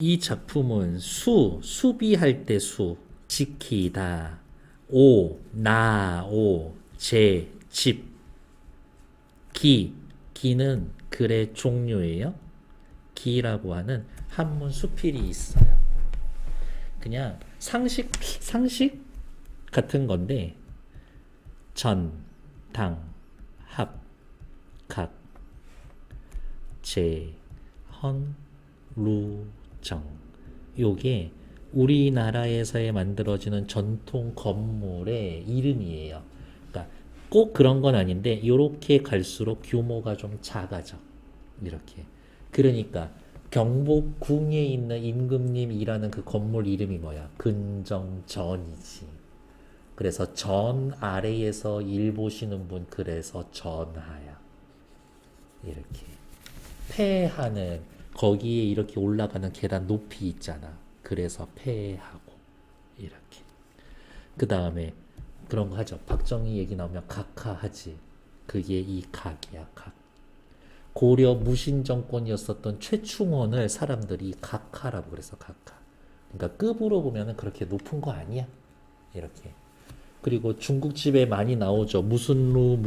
이 작품은 수비할 때 지키다, 집, 기는 글의 종류예요. 기라고 하는 한문 수필이 있어요. 그냥 상식 같은 건데, 전, 당, 합, 각, 재, 헌, 루, 정. 요게 우리나라에서의 만들어지는 전통 건물의 이름이에요. 그러니까 꼭 그런 건 아닌데 이렇게 갈수록 규모가 좀 작아져. 이렇게. 그러니까 경복궁에 있는 임금님이라는 그 건물 이름이 뭐야? 근정전이지. 그래서 전 아래에서 일 보시는 분 그래서 전하야. 이렇게. 폐하는 거기에 이렇게 올라가는 계단 높이 있잖아. 그래서 폐하고 이렇게. 그 다음에 그런 거 하죠. 박정희 얘기 나오면 각하하지. 그게 이 각이야. 각. 고려 무신 정권이었었던 최충원을 사람들이 각하라고 그래서 각하. 그러니까 급으로 보면은 그렇게 높은 거 아니야. 이렇게. 그리고 중국집에 많이 나오죠. 무슨 루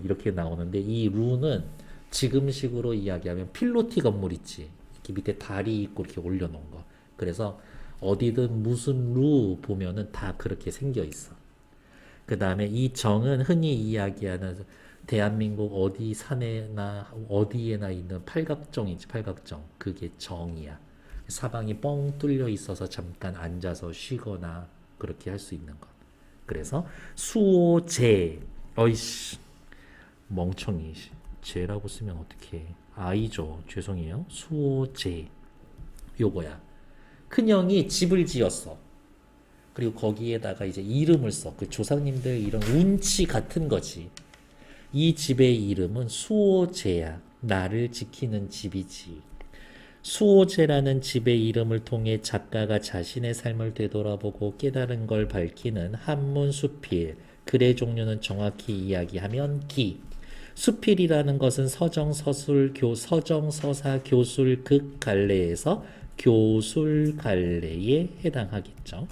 이렇게 나오는데 이 루는 지금식으로 이야기하면 필로티 건물 있지. 이렇게 밑에 다리 있고 이렇게 올려놓은 거. 그래서 어디든 무슨 루 보면은 다 그렇게 생겨 있어. 그 다음에 이 정은 흔히 이야기하는 대한민국 어디 산에나 어디에나 있는 팔각정이지. 팔각정. 그게 정이야. 사방이 뻥 뚫려 있어서 잠깐 앉아서 쉬거나 그렇게 할 수 있는 것. 그래서 수오제. 어이씨 멍청이. 제라고 쓰면 어떻게? 아이죠. 죄송해요. 수오제. 요거야. 큰형이 집을 지었어. 그리고 거기에다가 이제 이름을 써. 그 조상님들 이름 운치 같은 거지. 이 집의 이름은 수오제야. 나를 지키는 집이지. 수오제라는 집의 이름을 통해 작가가 자신의 삶을 되돌아보고 깨달은 걸 밝히는 한문 수필. 글의 종류는 정확히 이야기하면 기. 수필이라는 것은 서정서사 교술 극 갈래에서 교술 갈래에 해당하겠죠.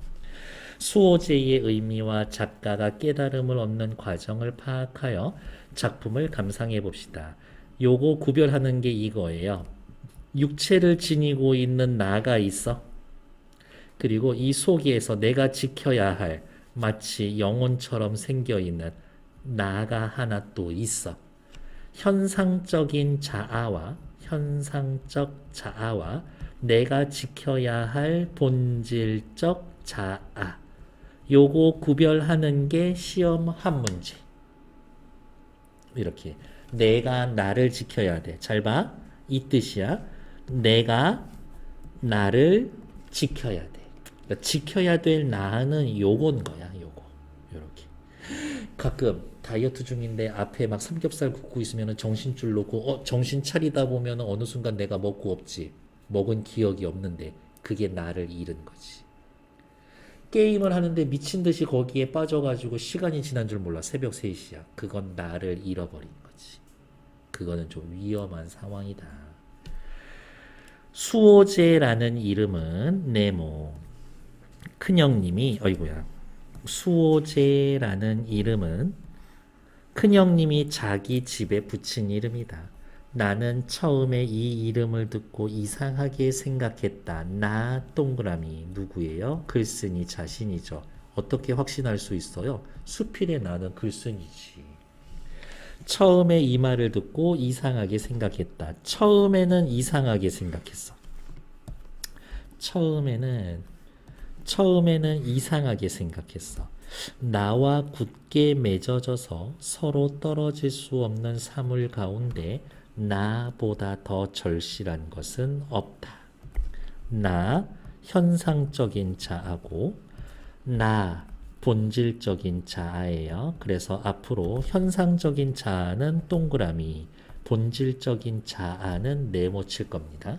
수호제의 의미와 작가가 깨달음을 얻는 과정을 파악하여 작품을 감상해 봅시다. 요거 구별하는 게 이거예요. 육체를 지니고 있는 나가 있어. 그리고 이 속에서 내가 지켜야 할 마치 영혼처럼 생겨 있는 나가 하나 또 있어. 현상적 자아와 내가 지켜야 할 본질적 자아. 요거 구별하는 게 시험 한 문제. 이렇게. 내가 나를 지켜야 돼. 잘 봐. 이 뜻이야. 내가 나를 지켜야 돼. 그러니까 지켜야 될 나는 요건 거야. 요거. 요렇게. 가끔 다이어트 중인데 앞에 막 삼겹살 굽고 있으면 정신줄 놓고 정신 차리다 보면 어느 순간 내가 먹고 없지. 먹은 기억이 없는데 그게 나를 잃은 거지. 게임을 하는데 미친 듯이 거기에 빠져가지고 시간이 지난 줄 몰라. 새벽 3시야. 그건 나를 잃어버린 거지. 그거는 좀 위험한 상황이다. 수호제라는 이름은 네모. 큰형님이 수호제라는 이름은 큰형님이 자기 집에 붙인 이름이다. 나는 처음에 이 이름을 듣고 이상하게 생각했다. 나 동그라미 누구예요? 글쓴이 자신이죠. 어떻게 확신할 수 있어요? 수필의 나는 글쓴이지. 처음에 이 말을 듣고 이상하게 생각했다. 처음에는 이상하게 생각했어. 처음에는 이상하게 생각했어. 나와 굳게 맺어져서 서로 떨어질 수 없는 사물 가운데 나보다 더 절실한 것은 없다. 나 현상적인 자아고 나 본질적인 자아예요. 그래서 앞으로 현상적인 자아는 동그라미, 본질적인 자아는 네모 칠 겁니다.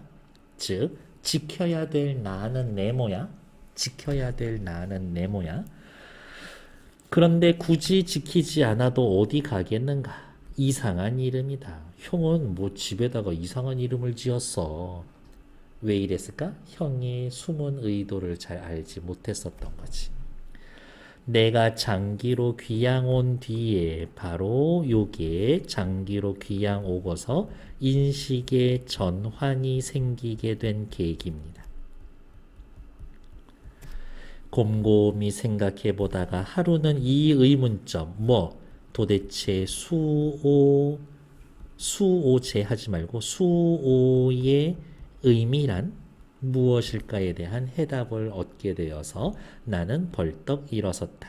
즉 지켜야 될 나는 네모야. 지켜야 될 나는 네모야. 그런데 굳이 지키지 않아도 어디 가겠는가? 이상한 이름이다. 형은 뭐 집에다가 이상한 이름을 지었어. 왜 이랬을까? 형이 숨은 의도를 잘 알지 못했었던 거지. 내가 장기로 귀양 온 뒤에 바로 요게 장기로 귀양 오고서 인식의 전환이 생기게 된 계기입니다. 곰곰이 생각해 보다가 하루는 이 의문점, 도대체 수오제 하지 말고 수오의 의미란 무엇일까에 대한 해답을 얻게 되어서 나는 벌떡 일어섰다.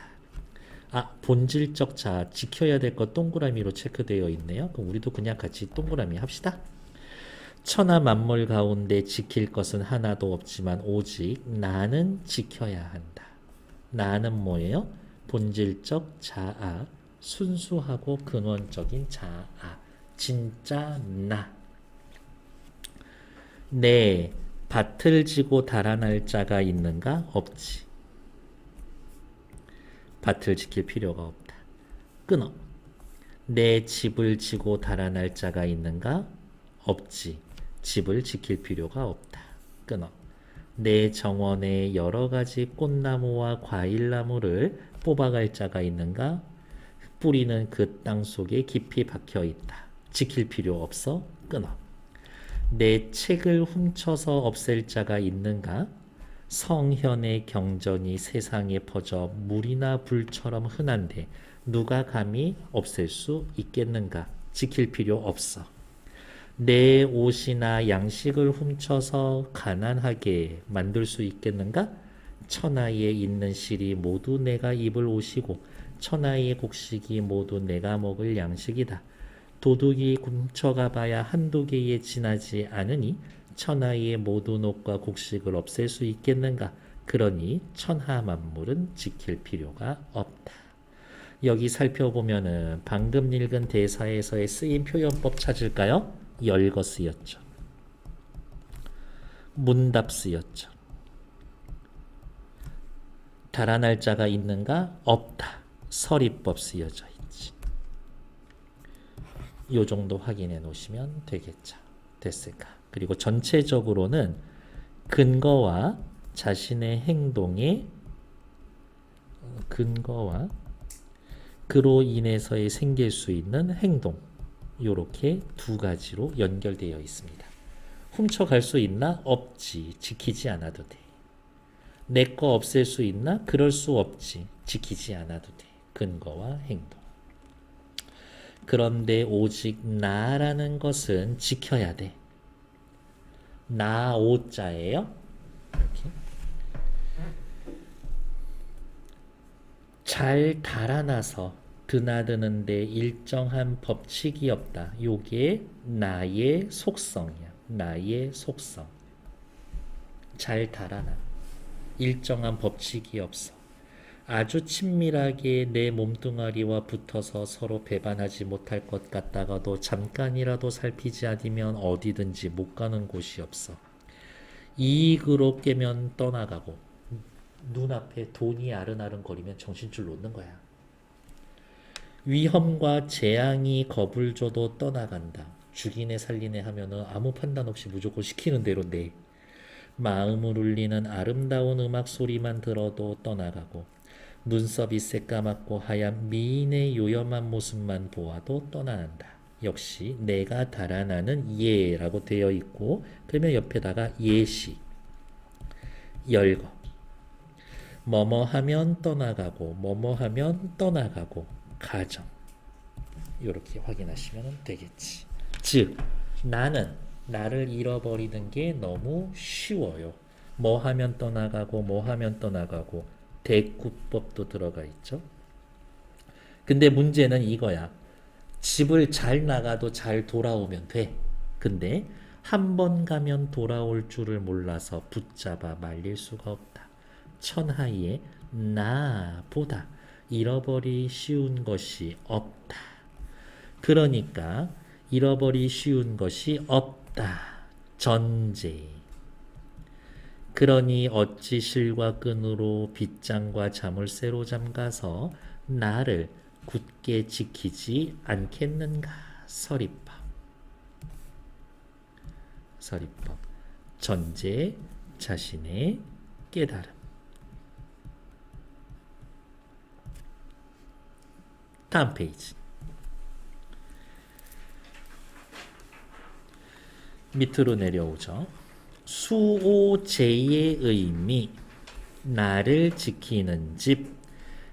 본질적 자아 지켜야 될 것 동그라미로 체크되어 있네요. 그럼 우리도 그냥 같이 동그라미 합시다. 천하 만물 가운데 지킬 것은 하나도 없지만 오직 나는 지켜야 한다. 나는 뭐예요? 본질적 자아, 순수하고 근원적인 자아, 진짜 나. 내 밭을 지고 달아날 자가 있는가? 없지. 밭을 지킬 필요가 없다. 끊어. 내 집을 지고 달아날 자가 있는가? 없지. 집을 지킬 필요가 없다. 끊어. 내 정원에 여러 가지 꽃나무와 과일나무를 뽑아갈 자가 있는가? 뿌리는 그 땅 속에 깊이 박혀 있다. 지킬 필요 없어. 끊어. 내 책을 훔쳐서 없앨 자가 있는가? 성현의 경전이 세상에 퍼져 물이나 불처럼 흔한데 누가 감히 없앨 수 있겠는가? 지킬 필요 없어. 내 옷이나 양식을 훔쳐서 가난하게 만들 수 있겠는가? 천하에 있는 실이 모두 내가 입을 옷이고 천하의 곡식이 모두 내가 먹을 양식이다. 도둑이 훔쳐가 봐야 한두 개에 지나지 않으니 천하의 모든 옷과 곡식을 없앨 수 있겠는가? 그러니 천하 만물은 지킬 필요가 없다. 여기 살펴보면은 방금 읽은 대사에서의 쓰인 표현법 찾을까요? 열거 쓰였죠. 문답 쓰였죠. 달아날 자가 있는가? 없다. 서리법 쓰여져 있지. 요 정도 확인해 놓으시면 되겠죠. 됐을까? 그리고 전체적으로는 근거와 자신의 행동의 근거와 그로 인해서의 생길 수 있는 행동, 요렇게 두 가지로 연결되어 있습니다. 훔쳐갈 수 있나? 없지. 지키지 않아도 돼. 내 거 없앨 수 있나? 그럴 수 없지. 지키지 않아도 돼. 근거와 행동. 그런데 오직 나라는 것은 지켜야 돼. 나 오자예요. 이렇게. 잘 달아나서 드나드는데 일정한 법칙이 없다. 요게 나의 속성이야. 나의 속성. 잘 달아나. 일정한 법칙이 없어. 아주 친밀하게 내 몸뚱아리와 붙어서 서로 배반하지 못할 것 같다가도 잠깐이라도 살피지 않으면 어디든지 못 가는 곳이 없어. 이익으로 깨면 떠나가고 눈앞에 돈이 아른아른거리면 정신줄 놓는 거야. 위험과 재앙이 겁을 줘도 떠나간다. 죽이네 살리네 하면은 아무 판단 없이 무조건 시키는 대로 내. 마음을 울리는 아름다운 음악 소리만 들어도 떠나가고 눈썹이 새까맣고 하얀 미인의 요염한 모습만 보아도 떠나간다. 역시 내가 달아나는 예라고 되어 있고 그러면 옆에다가 예시 열거 뭐뭐 하면 떠나가고 뭐뭐 하면 떠나가고 가정 이렇게 확인하시면 되겠지. 즉 나는 나를 잃어버리는 게 너무 쉬워요. 뭐 하면 떠나가고 뭐 하면 떠나가고 대구법도 들어가 있죠. 근데 문제는 이거야. 집을 잘 나가도 잘 돌아오면 돼. 근데 한 번 가면 돌아올 줄을 몰라서 붙잡아 말릴 수가 없다. 천하에 나보다 잃어버리 쉬운 것이 없다. 그러니까 잃어버리 쉬운 것이 없다. 전제. 그러니 어찌 실과 끈으로 빗장과 자물쇠로 잠가서 나를 굳게 지키지 않겠는가. 서리법. 전제 자신의 깨달음. 다음 페이지. 밑으로 내려오죠. 수오제의 의미, 나를 지키는 집,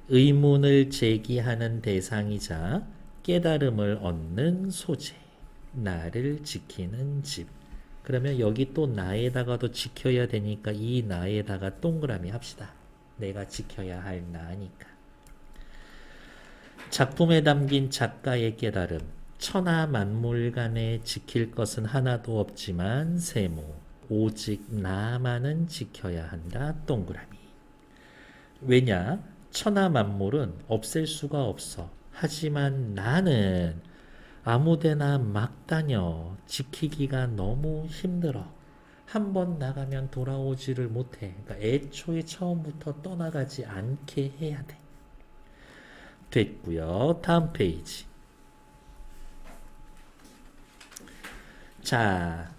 의문을 제기하는 대상이자 깨달음을 얻는 소재, 나를 지키는 집. 그러면 여기 또 나에다가도 지켜야 되니까 이 나에다가 동그라미 합시다. 내가 지켜야 할 나니까. 작품에 담긴 작가의 깨달음, 천하 만물간에 지킬 것은 하나도 없지만 세모, 오직 나만은 지켜야 한다. 동그라미. 왜냐? 천하 만물은 없앨 수가 없어. 하지만 나는 아무데나 막 다녀. 지키기가 너무 힘들어. 한번 나가면 돌아오지를 못해. 그러니까 애초에 처음부터 떠나가지 않게 해야 돼. 됐고요. 다음 페이지. 자,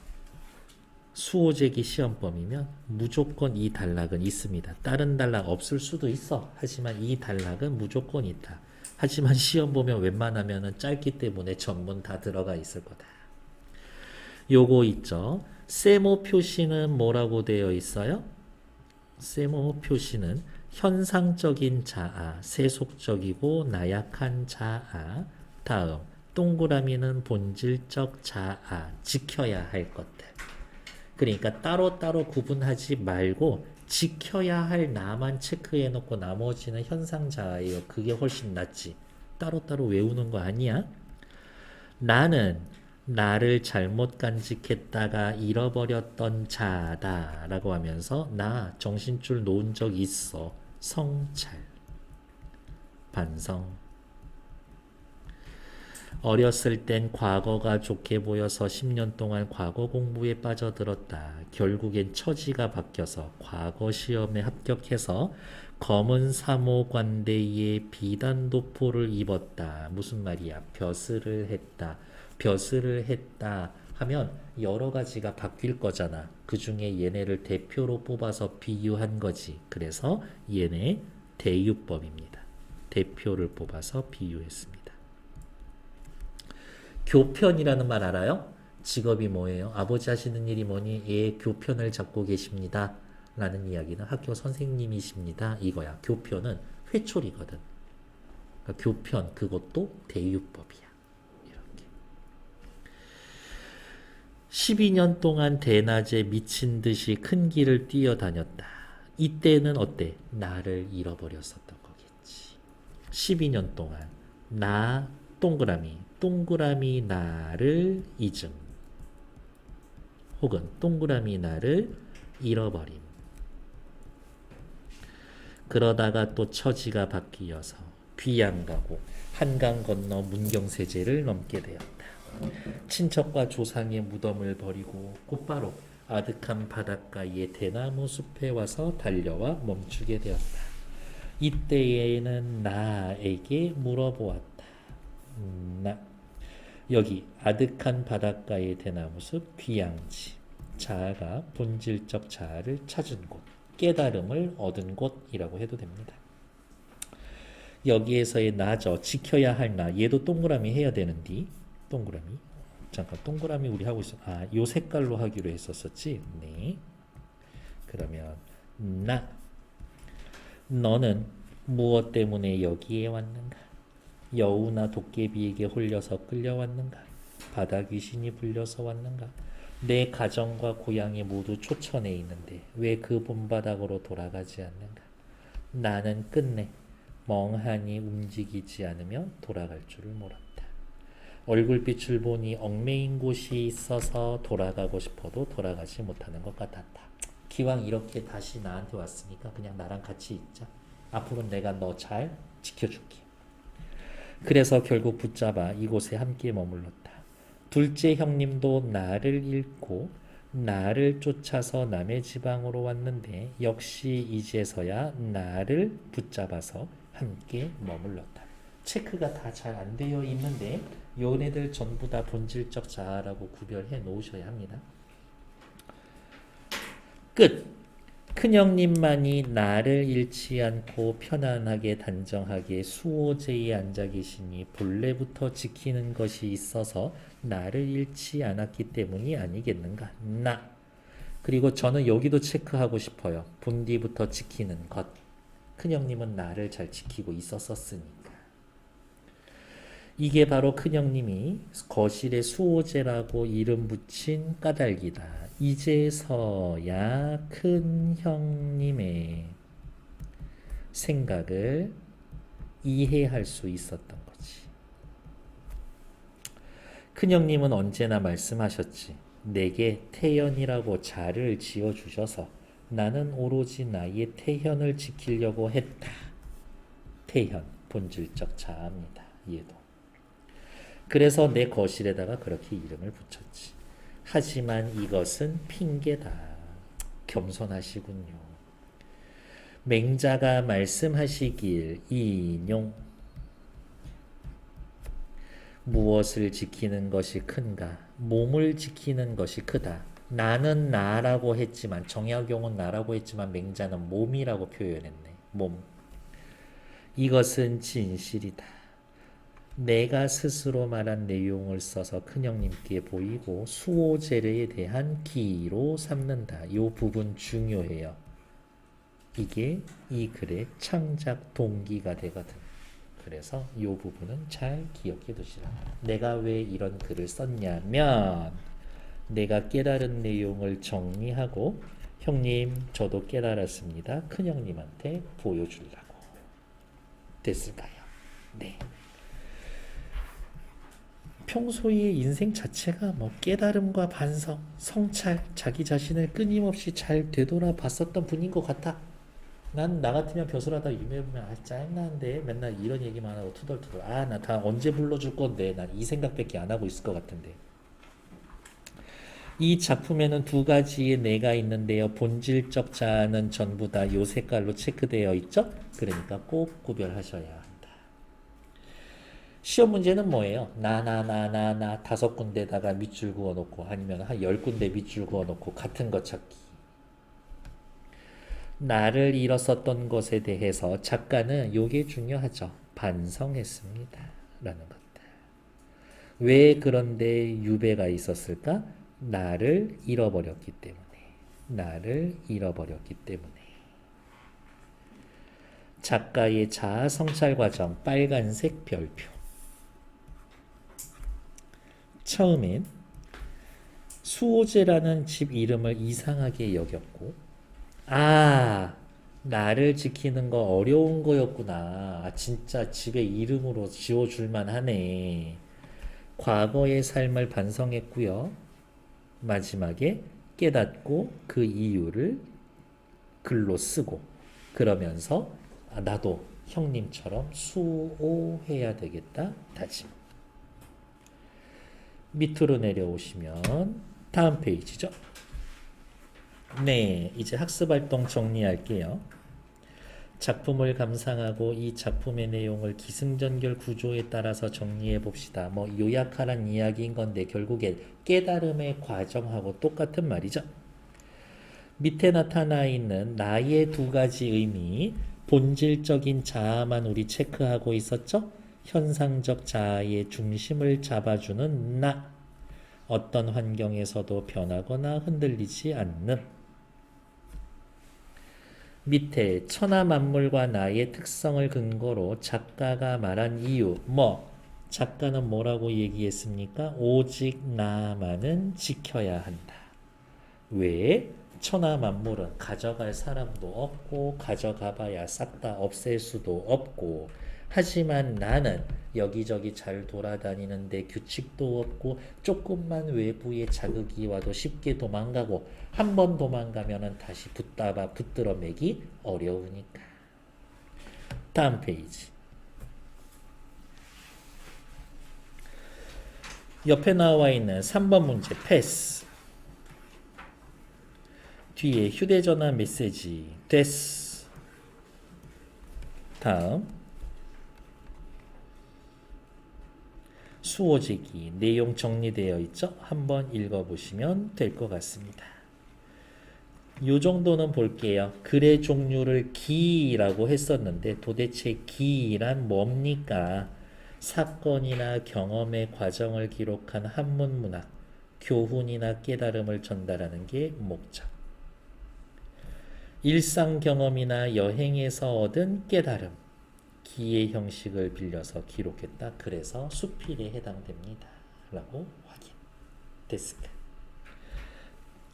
수호제기 시험범이면 무조건 이 단락은 있습니다. 다른 단락 없을 수도 있어. 하지만 이 단락은 무조건 있다. 하지만 시험 보면 웬만하면 짧기 때문에 전문 다 들어가 있을 거다. 요거 있죠. 세모 표시는 뭐라고 되어 있어요? 세모 표시는 현상적인 자아, 세속적이고 나약한 자아. 다음, 동그라미는 본질적 자아, 지켜야 할 것들. 그러니까 따로따로 구분하지 말고 지켜야 할 나만 체크해 놓고 나머지는 현상자예요. 그게 훨씬 낫지. 따로따로 외우는 거 아니야? 나는 나를 잘못 간직했다가 잃어버렸던 자다 라고 하면서 나 정신줄 놓은 적 있어. 성찰, 반성. 어렸을 땐 과거가 좋게 보여서 10년 동안 과거 공부에 빠져들었다. 결국엔 처지가 바뀌어서 과거 시험에 합격해서 검은 사모관대에 비단도포를 입었다. 무슨 말이야? 벼슬을 했다. 벼슬을 했다 하면 여러 가지가 바뀔 거잖아. 그 중에 얘네를 대표로 뽑아서 비유한 거지. 그래서 얘네 대유법입니다. 대표를 뽑아서 비유했습니다. 교편이라는 말 알아요? 직업이 뭐예요? 아버지 하시는 일이 뭐니? 예, 교편을 잡고 계십니다. 라는 이야기는 학교 선생님이십니다. 이거야. 교편은 회초리거든. 그러니까 교편, 그것도 대유법이야. 이렇게. 12년 동안 대낮에 미친 듯이 큰 길을 뛰어다녔다. 이때는 어때? 나를 잃어버렸었던 거겠지. 12년 동안 나 동그라미 나를 잊음 혹은 동그라미 나를 잃어버림. 그러다가 또 처지가 바뀌어서 귀양 가고 한강 건너 문경세제를 넘게 되었다. 친척과 조상의 무덤을 버리고 곧바로 아득한 바닷가의 대나무 숲에 와서 달려와 멈추게 되었다. 이때에는 나에게 물어보았다. 여기 아득한 바닷가의 대나무숲 귀양지. 자아가 본질적 자아를 찾은 곳, 깨달음을 얻은 곳이라고 해도 됩니다. 여기에서의 나죠. 지켜야 할 나. 얘도 동그라미 해야 되는데 동그라미. 잠깐 동그라미 우리 하고 있어. 요 색깔로 하기로 했었었지. 네. 그러면 나. 너는 무엇 때문에 여기에 왔는가? 여우나 도깨비에게 홀려서 끌려왔는가? 바다 귀신이 불려서 왔는가? 내 가정과 고향이 모두 초천에 있는데 왜 그 본바닥으로 돌아가지 않는가? 나는 끝내 멍하니 움직이지 않으며 돌아갈 줄을 몰랐다. 얼굴빛을 보니 얽매인 곳이 있어서 돌아가고 싶어도 돌아가지 못하는 것 같았다. 기왕 이렇게 다시 나한테 왔으니까 그냥 나랑 같이 있자. 앞으로 내가 너 잘 지켜줄게. 그래서 결국 붙잡아 이곳에 함께 머물렀다. 둘째 형님도 나를 잃고 나를 쫓아서 남의 지방으로 왔는데 역시 이제서야 나를 붙잡아서 함께 머물렀다. 체크가 다 잘 안 되어 있는데 요네들 전부 다 본질적 자아라고 구별해 놓으셔야 합니다. 끝. 큰형님만이 나를 잃지 않고 편안하게 단정하게 수호제에 앉아 계시니 본래부터 지키는 것이 있어서 나를 잃지 않았기 때문이 아니겠는가. 나. 그리고 저는 여기도 체크하고 싶어요. 본디부터 지키는 것. 큰형님은 나를 잘 지키고 있었으니까. 이게 바로 큰형님이 거실에 수호제라고 이름 붙인 까닭이다. 이제서야 큰형님의 생각을 이해할 수 있었던 거지. 큰형님은 언제나 말씀하셨지. 내게 태연이라고 자를 지어주셔서 나는 오로지 나의 태현을 지키려고 했다. 태현, 본질적 자아입니다. 얘도. 그래서 내 거실에다가 그렇게 이름을 붙였지. 하지만 이것은 핑계다. 겸손하시군요. 맹자가 말씀하시길 인용. 무엇을 지키는 것이 큰가? 몸을 지키는 것이 크다. 나는 나라고 했지만 정약용은 나라고 했지만 맹자는 몸이라고 표현했네. 몸. 이것은 진실이다. 내가 스스로 말한 내용을 써서 큰형님께 보이고 수호제례에 대한 기로 삼는다. 이 부분 중요해요. 이게 이 글의 창작 동기가 되거든. 그래서 이 부분은 잘 기억해 두시라. 내가 왜 이런 글을 썼냐면 내가 깨달은 내용을 정리하고 형님 저도 깨달았습니다. 큰형님한테 보여주려고. 됐을까요? 네. 평소에 인생 자체가 뭐 깨달음과 반성, 성찰, 자기 자신을 끊임없이 잘 되돌아봤었던 분인 것 같아. 난 나 같으면 벼슬하다 유명하면 아 짜증나는데 맨날 이런 얘기만 하고 투덜투덜 아 나 다 언제 불러줄 건데 난 이 생각밖에 안 하고 있을 것 같은데. 이 작품에는 두 가지의 내가 있는데요. 본질적 자아는 전부 다 요 색깔로 체크되어 있죠. 그러니까 꼭 구별하셔야 한다. 시험 문제는 뭐예요? 나 다섯 군데다가 밑줄 그어놓고 아니면 한 10군데 밑줄 그어놓고 같은 거 찾기. 나를 잃었었던 것에 대해서 작가는 요게 중요하죠. 반성했습니다. 라는 것들. 왜 그런데 유배가 있었을까? 나를 잃어버렸기 때문에. 나를 잃어버렸기 때문에. 작가의 자아 성찰 과정 빨간색 별표. 처음엔 수호제라는 집 이름을 이상하게 여겼고 아 나를 지키는 거 어려운 거였구나. 아, 진짜 집에 이름으로 지어줄만 하네. 과거의 삶을 반성했고요. 마지막에 깨닫고 그 이유를 글로 쓰고 그러면서 아, 나도 형님처럼 수호해야 되겠다 다짐. 밑으로 내려오시면 다음 페이지죠. 네, 이제 학습활동 정리할게요. 작품을 감상하고 이 작품의 내용을 기승전결 구조에 따라서 정리해 봅시다. 뭐 요약하란 이야기인 건데 결국에 깨달음의 과정하고 똑같은 말이죠. 밑에 나타나 있는 나의 두 가지 의미, 본질적인 자아만 우리 체크하고 있었죠? 현상적 자아의 중심을 잡아주는 나. 어떤 환경에서도 변하거나 흔들리지 않는. 밑에 천하만물과 나의 특성을 근거로 작가가 말한 이유. 작가는 뭐라고 얘기했습니까? 오직 나만은 지켜야 한다. 왜? 천하만물은 가져갈 사람도 없고 가져가봐야 싹 다 없앨 수도 없고 하지만 나는 여기저기 잘 돌아다니는데 규칙도 없고 조금만 외부의 자극이 와도 쉽게 도망가고 한 번 도망가면 다시 붙들어 매기 어려우니까. 다음 페이지. 옆에 나와 있는 3번 문제 패스. 뒤에 휴대전화 메시지 됐어. 다음 수호제기 내용 정리되어 있죠? 한번 읽어보시면 될 것 같습니다. 요 정도는 볼게요. 글의 종류를 기라고 했었는데 도대체 기란 뭡니까? 사건이나 경험의 과정을 기록한 한문 문학, 교훈이나 깨달음을 전달하는 게 목적. 일상 경험이나 여행에서 얻은 깨달음, 기의 형식을 빌려서 기록했다. 그래서 수필에 해당됩니다. 라고 확인. 됐을까?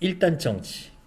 일단 정치.